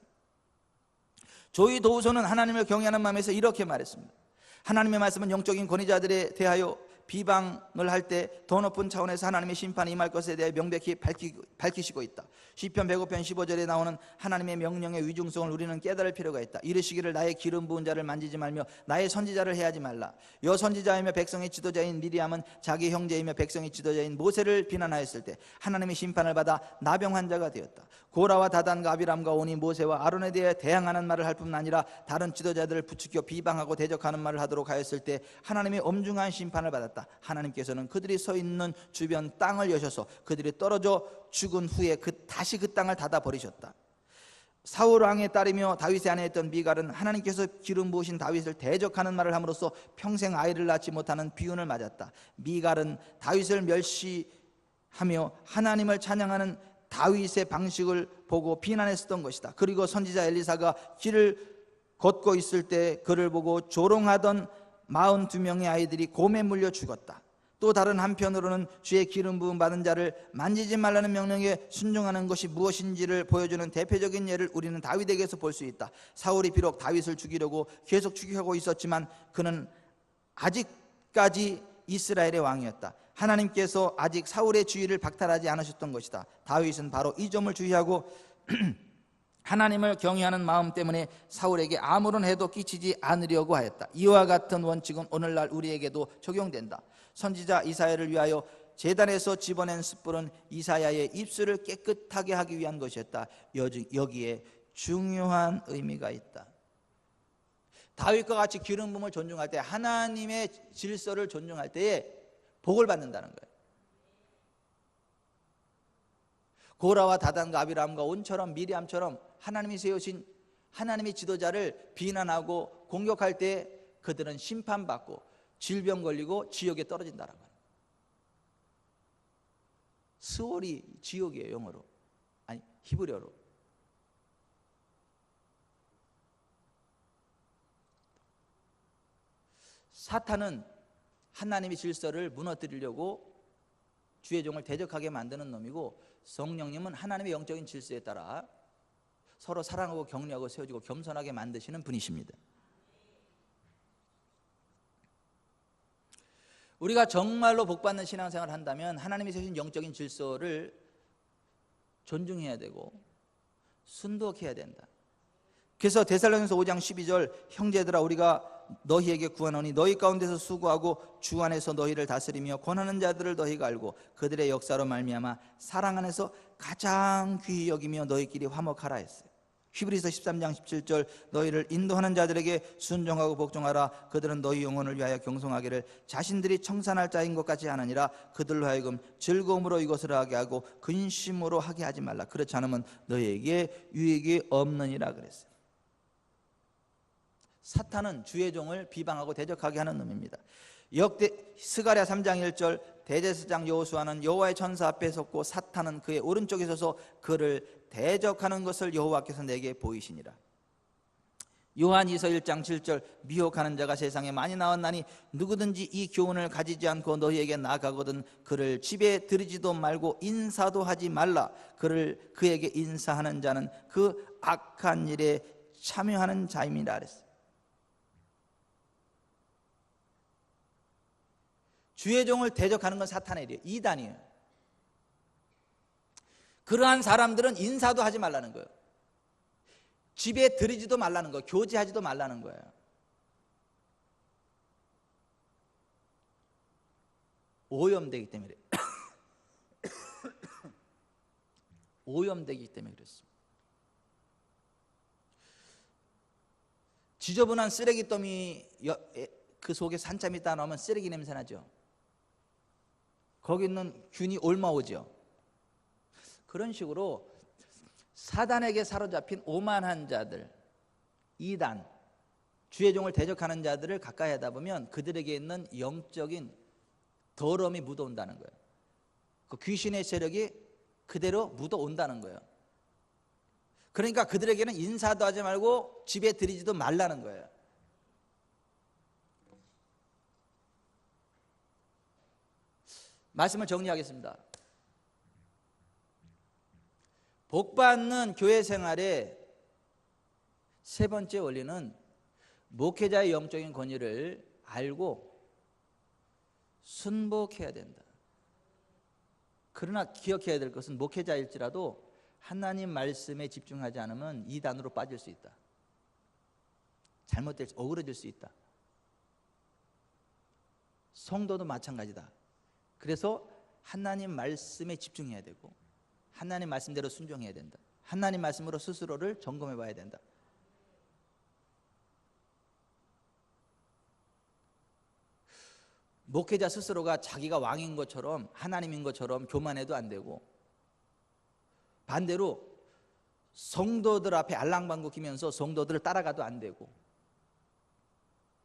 [SPEAKER 2] 조이 도우소는 하나님을 경외하는 마음에서 이렇게 말했습니다. 하나님의 말씀은 영적인 권위자들에 대하여 비방을 할 때 더 높은 차원에서 하나님의 심판이 임할 것에 대해 명백히 밝히시고 있다. 시편 105편 15절에 나오는 하나님의 명령의 위중성을 우리는 깨달을 필요가 있다. 이르시기를 나의 기름 부은 자를 만지지 말며 나의 선지자를 해하지 말라. 여 선지자이며 백성의 지도자인 미리암은 자기 형제이며 백성의 지도자인 모세를 비난하였을 때 하나님의 심판을 받아 나병 환자가 되었다. 고라와 다단과 아비람과 오니 모세와 아론에 대해 대항하는 말을 할 뿐만 아니라 다른 지도자들을 부추겨 비방하고 대적하는 말을 하도록 하였을 때 하나님의 엄중한 심판을 받았다. 하나님께서는 그들이 서 있는 주변 땅을 여셔서 그들이 떨어져 죽은 후에 다시 그 땅을 닫아 버리셨다. 사울 왕의 딸이며 다윗의 아내였던 미갈은 하나님께서 기름 부으신 다윗을 대적하는 말을 함으로써 평생 아이를 낳지 못하는 비운을 맞았다. 미갈은 다윗을 멸시하며 하나님을 찬양하는 다윗의 방식을 보고 비난했었던 것이다. 그리고 선지자 엘리사가 길을 걷고 있을 때 그를 보고 조롱하던 42명의 아이들이 곰에 물려 죽었다. 또 다른 한편으로는 주의 기름 부음 받은 자를 만지지 말라는 명령에 순종하는 것이 무엇인지를 보여주는 대표적인 예를 우리는 다윗에게서 볼 수 있다. 사울이 비록 다윗을 죽이려고 계속 추격하고 있었지만 그는 아직까지 이스라엘의 왕이었다. 하나님께서 아직 사울의 주의를 박탈하지 않으셨던 것이다. 다윗은 바로 이 점을 주의하고 하나님을 경외하는 마음 때문에 사울에게 아무런 해도 끼치지 않으려고 하였다. 이와 같은 원칙은 오늘날 우리에게도 적용된다. 선지자 이사야를 위하여 제단에서 집어낸 숯불은 이사야의 입술을 깨끗하게 하기 위한 것이었다. 여기에 중요한 의미가 있다. 다윗과 같이 기름 부음을 존중할 때, 하나님의 질서를 존중할 때에 복을 받는다는 거예요. 고라와 다단과 아비람과 온처럼 미리암처럼 하나님이 세우신 하나님의 지도자를 비난하고 공격할 때 그들은 심판받고 질병 걸리고 지옥에 떨어진다라고 합니다. 스월이 지옥이에요, 영어로. 아니, 히브리어로. 사탄은 하나님의 질서를 무너뜨리려고 주의 종을 대적하게 만드는 놈이고, 성령님은 하나님의 영적인 질서에 따라 서로 사랑하고 격려하고 세워주고 겸손하게 만드시는 분이십니다. 우리가 정말로 복받는 신앙생활을 한다면 하나님이 세우신 영적인 질서를 존중해야 되고 순독해야 된다. 그래서 데살로니가서 5장 12절, 형제들아 우리가 너희에게 구하노니 너희 가운데서 수고하고 주 안에서 너희를 다스리며 권하는 자들을 너희가 알고 그들의 역사로 말미암아 사랑 안에서 가장 귀히 여기며 너희끼리 화목하라 했어요. 히브리서 13장 17절, 너희를 인도하는 자들에게 순종하고 복종하라. 그들은 너희 영혼을 위하여 경송하기를 자신들이 청산할 자인 것 같이 하느니라. 그들로 하여금 즐거움으로 이것을 하게 하고 근심으로 하게 하지 말라. 그렇지 않으면 너희에게 유익이 없느니라 그랬어요. 사탄은 주의 종을 비방하고 대적하게 하는 놈입니다. 스가랴 3장 1절, 대제사장 여호수아는 여호와의 천사 앞에 섰고 사탄은 그의 오른쪽에 서서 그를 대적하는 것을 여호와께서 내게 보이시니라. 요한이서 1장 7절 미혹하는 자가 세상에 많이 나왔나니 누구든지 이 교훈을 가지지 않고 너희에게 나아가거든 그를 집에 들이지도 말고 인사도 하지 말라. 그에게 인사하는 자는 그 악한 일에 참여하는 자임이라 그랬어요. 주의 종을 대적하는 건 사탄의 일이에요. 이단이에요. 그러한 사람들은 인사도 하지 말라는 거예요. 집에 들이지도 말라는 거예요. 교제하지도 말라는 거예요. 오염되기 때문에 오염되기 때문에 그렇습니다. 지저분한 쓰레기더미 그 속에 산참이 있다 나오면 쓰레기 냄새 나죠. 거기 있는 균이 옮아오죠. 그런 식으로 사단에게 사로잡힌 오만한 자들, 이단, 주의 종을 대적하는 자들을 가까이 하다 보면 그들에게 있는 영적인 더러움이 묻어온다는 거예요. 그 귀신의 세력이 그대로 묻어온다는 거예요. 그러니까 그들에게는 인사도 하지 말고 집에 들이지도 말라는 거예요. 말씀을 정리하겠습니다. 복받는 교회 생활의 세 번째 원리는 목회자의 영적인 권위를 알고 순복해야 된다. 그러나 기억해야 될 것은 목회자일지라도 하나님 말씀에 집중하지 않으면 이단으로 빠질 수 있다. 어그러질 수 있다. 성도도 마찬가지다. 그래서 하나님 말씀에 집중해야 되고 하나님 말씀대로 순종해야 된다. 하나님 말씀으로 스스로를 점검해 봐야 된다. 목회자 스스로가 자기가 왕인 것처럼 하나님인 것처럼 교만해도 안 되고, 반대로 성도들 앞에 알랑방구 끼면서 성도들을 따라가도 안 되고,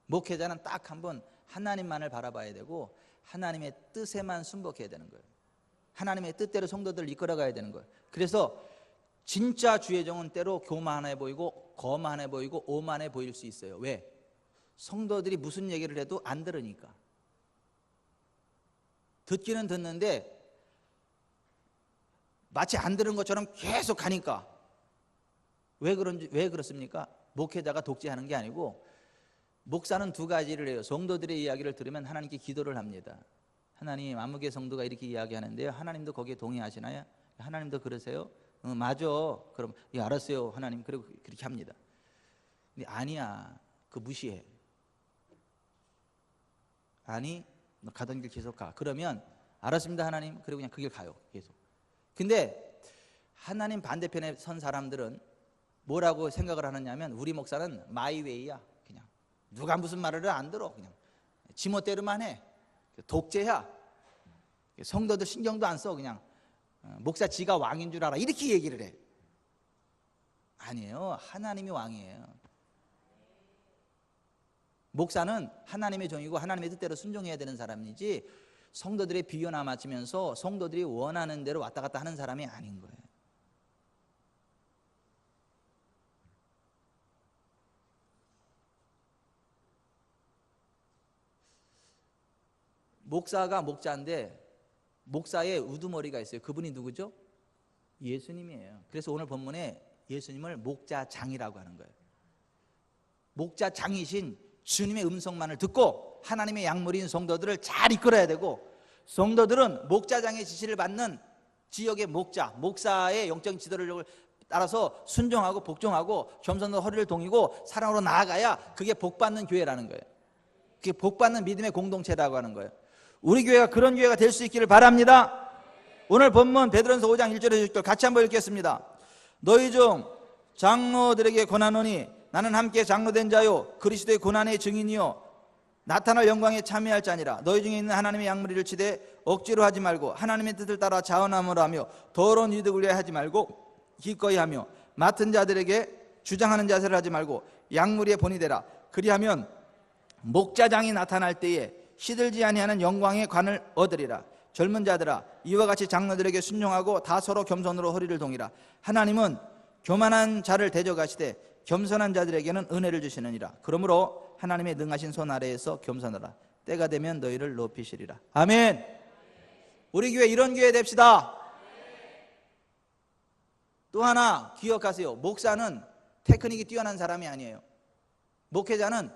[SPEAKER 2] 목회자는 딱 한번 하나님만을 바라봐야 되고 하나님의 뜻에만 순복해야 되는 거예요. 하나님의 뜻대로 성도들을 이끌어가야 되는 거예요. 그래서 진짜 주의 종은 때로 교만해 보이고 거만해 보이고 오만해 보일 수 있어요. 왜? 성도들이 무슨 얘기를 해도 안 들으니까. 듣기는 듣는데 마치 안 들은 것처럼 계속 가니까. 왜 그렇습니까? 목회자가 독재하는 게 아니고 목사는 두 가지를 해요. 성도들의 이야기를 들으면 하나님께 기도를 합니다. 하나님, 아무개 성도가 이렇게 이야기하는데요, 하나님도 거기에 동의하시나요? 하나님도 그러세요? 맞아. 그럼 알았어요 하나님. 그리고 그렇게 합니다. 근데 아니야, 그거 무시해. 아니, 너 가던 길 계속 가. 그러면 알았습니다 하나님. 그리고 그냥 그 길 가요 계속. 근데 하나님 반대편에 선 사람들은 뭐라고 생각을 하느냐면, 우리 목사는 마이웨이야. 그냥 누가 무슨 말을 해 안 들어. 그냥 지멋대로만 해. 독재야. 성도들 신경도 안 써. 그냥 목사 지가 왕인 줄 알아. 이렇게 얘기를 해. 아니에요. 하나님이 왕이에요. 목사는 하나님의 종이고 하나님의 뜻대로 순종해야 되는 사람이지, 성도들의 비교나 맞추면서 성도들이 원하는 대로 왔다 갔다 하는 사람이 아닌 거예요. 목사가 목자인데 목사의 우두머리가 있어요. 그분이 누구죠? 예수님이에요. 그래서 오늘 본문에 예수님을 목자장이라고 하는 거예요. 목자장이신 주님의 음성만을 듣고 하나님의 약물인 성도들을 잘 이끌어야 되고, 성도들은 목자장의 지시를 받는 지역의 목사의 영적인 지도를 따라서 순종하고 복종하고 겸손으로 허리를 동이고 사랑으로 나아가야 그게 복받는 교회라는 거예요. 그게 복받는 믿음의 공동체라고 하는 거예요. 우리 교회가 그런 교회가 될 수 있기를 바랍니다. 오늘 본문 베드로전서 5장 1절에서 6절 같이 한번 읽겠습니다. 너희 중 장로들에게 권하노니 나는 함께 장로된 자요 그리스도의 고난의 증인이요 나타날 영광에 참여할 자니라. 너희 중에 있는 하나님의 양무리를 치되 억지로 하지 말고 하나님의 뜻을 따라 자원함으로 하며 더러운 이득을 위하여 하지 말고 기꺼이 하며 맡은 자들에게 주장하는 자세를 하지 말고 양무리의 본이 되라. 그리하면 목자장이 나타날 때에 시들지 아니하는 영광의 관을 얻으리라. 젊은 자들아, 이와 같이 장로들에게 순종하고 다 서로 겸손으로 허리를 동이라. 하나님은 교만한 자를 대적하시되 겸손한 자들에게는 은혜를 주시느니라. 그러므로 하나님의 능하신 손 아래에서 겸손하라. 때가 되면 너희를 높이시리라. 아멘. 우리 교회 이런 교회 됩시다. 또 하나 기억하세요. 목사는 테크닉이 뛰어난 사람이 아니에요. 목회자는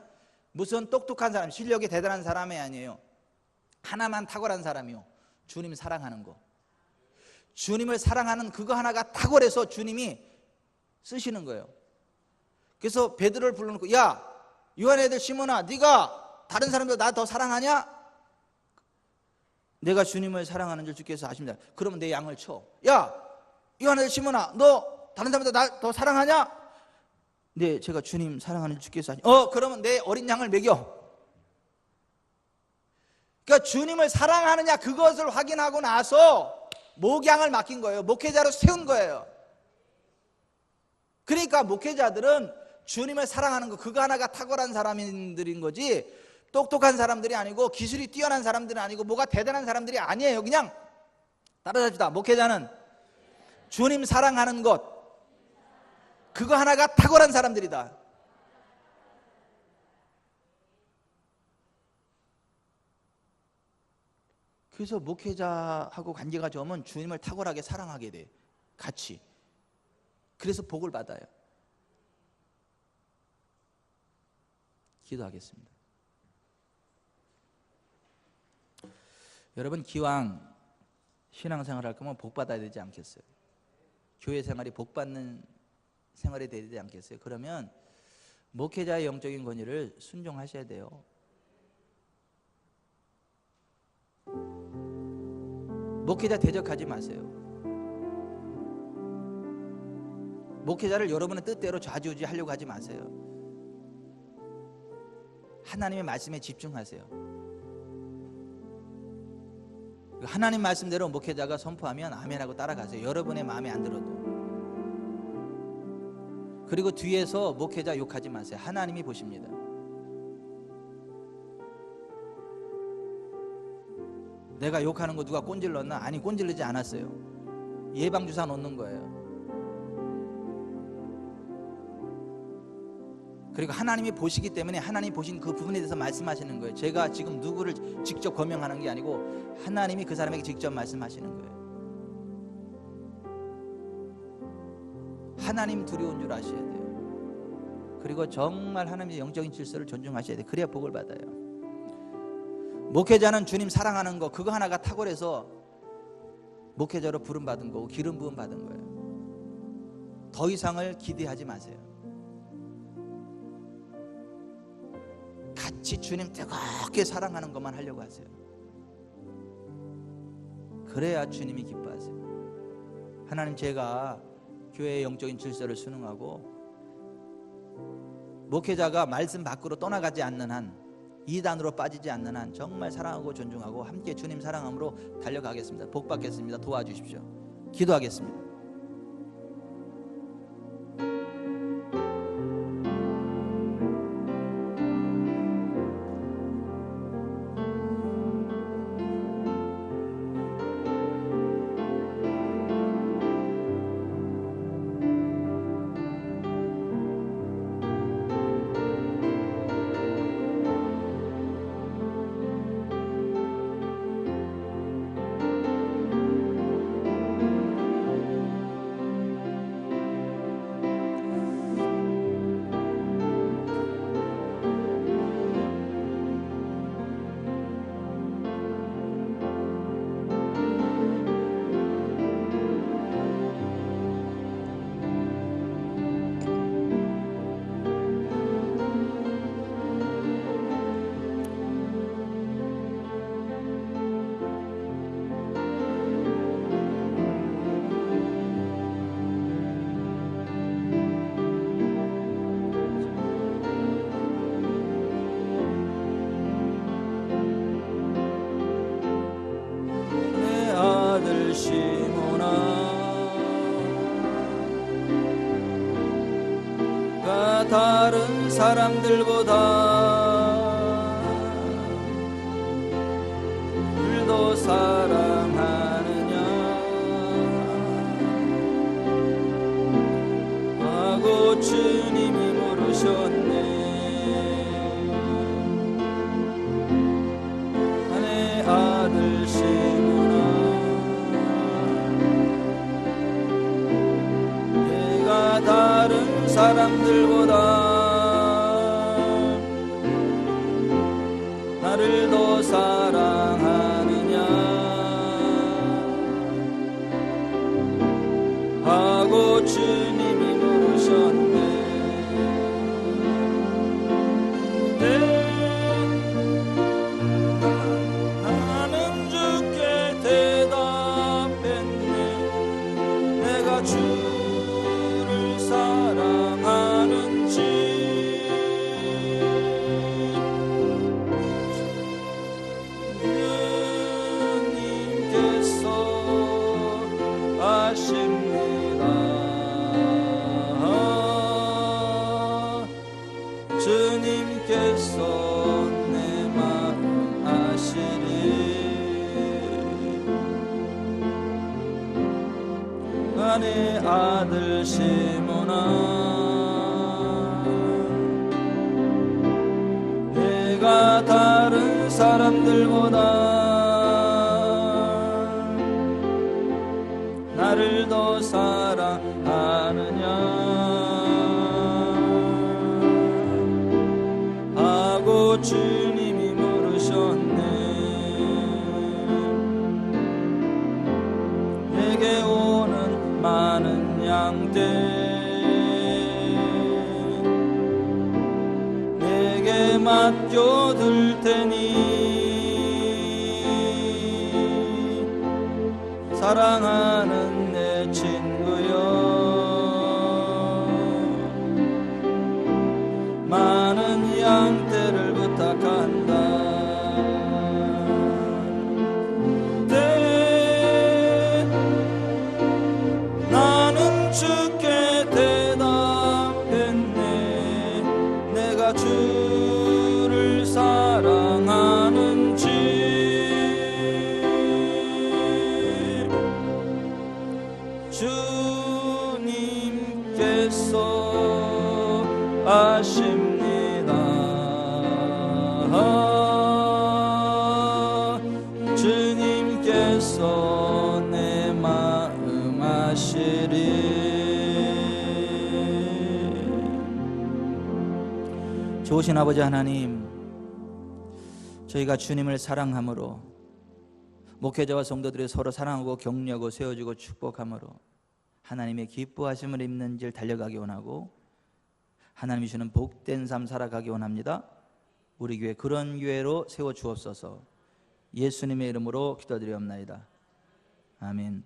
[SPEAKER 2] 무슨 똑똑한 사람, 실력이 대단한 사람이 아니에요. 하나만 탁월한 사람이요. 주님 사랑하는 거. 주님을 사랑하는 그거 하나가 탁월해서 주님이 쓰시는 거예요. 그래서 베드로를 불러놓고, 야, 요한 애들 시몬아, 네가 다른 사람들 나 더 사랑하냐? 내가 주님을 사랑하는 줄 주께서 아십니다. 그러면 내 양을 쳐. 야, 요한 애들 시몬아, 너 다른 사람들 나 더 사랑하냐? 네, 제가 주님 사랑하는 줄 주께서 아십니다. 그러면 내 어린 양을 먹여. 그러니까 주님을 사랑하느냐 그것을 확인하고 나서 목양을 맡긴 거예요. 목회자로 세운 거예요. 그러니까 목회자들은 주님을 사랑하는 거, 그거 하나가 탁월한 사람들인 거지, 똑똑한 사람들이 아니고 기술이 뛰어난 사람들이 아니고 뭐가 대단한 사람들이 아니에요. 그냥 따라잡시다. 목회자는 주님 사랑하는 것, 그거 하나가 탁월한 사람들이다. 그래서 목회자하고 관계가 좋으면 주님을 탁월하게 사랑하게 돼. 같이. 그래서 복을 받아요. 기도하겠습니다. 여러분, 기왕 신앙생활 할 거면 복 받아야 되지 않겠어요? 교회 생활이 복 받는 생활이 되지 않겠어요? 그러면 목회자의 영적인 권위를 순종하셔야 돼요. 목회자 대적하지 마세요. 목회자를 여러분의 뜻대로 좌지우지하려고 하지 마세요. 하나님의 말씀에 집중하세요. 하나님 말씀대로 목회자가 선포하면 아멘하고 따라가세요. 여러분의 마음에 안 들어도. 그리고 뒤에서 목회자 욕하지 마세요. 하나님이 보십니다. 내가 욕하는 거 누가 꼰질렀나? 아니, 꼰질르지 않았어요. 예방주사 놓는 거예요. 그리고 하나님이 보시기 때문에 하나님이 보신 그 부분에 대해서 말씀하시는 거예요. 제가 지금 누구를 직접 거명하는 게 아니고 하나님이 그 사람에게 직접 말씀하시는 거예요. 하나님 두려운 줄 아셔야 돼요. 그리고 정말 하나님의 영적인 질서를 존중하셔야 돼요. 그래야 복을 받아요. 목회자는 주님 사랑하는 거, 그거 하나가 탁월해서 목회자로 부름받은 거고 기름 부음 받은 거예요. 더 이상을 기대하지 마세요. 같이 주님 뜨겁게 사랑하는 것만 하려고 하세요. 그래야 주님이 기뻐하세요. 하나님, 제가 교회의 영적인 질서를 순응하고 목회자가 말씀 밖으로 떠나가지 않는 한, 이단으로 빠지지 않는 한 정말 사랑하고 존중하고 함께 주님 사랑함으로 달려가겠습니다. 복 받겠습니다. 도와주십시오. 기도하겠습니다. 시몬아, 다른 사람들보다 더 사랑하느냐 하고 주님이 아들시구나. 내가 다른 사람들보다 나를 더 사랑하느냐 하고 주님이 물으셨네. 나는 주께 대답했네. 내가 주를 사랑하는지. 주님께서 아십니다. 주님께서 내 마음 아시리. 내 아들 시몬아, 내가 다른 사람들보다 나를 더 사랑하느냐 하고 주님이 물으셨네. 내게 오는 많은 양떼 내게 맡겨둘 테니 사랑하는 내 친구여, 많은 양떼를 부탁한다. 나는 주께 대답했네. 내가 주를 사랑하는지. 주님께서 아십니다. 주님께서 내 마음 아시리. 좋으신 아버지 하나님, 저희가 주님을 사랑함으로, 목회자와 성도들이 서로 사랑하고 격려하고 세워주고 축복함으로 하나님의 기뻐하심을 입는 길 달려가기 원하고, 하나님이 주는 복된 삶 살아가기 원합니다. 우리 교회 그런 교회로 세워 주옵소서. 예수님의 이름으로 기도드리옵나이다. 아멘.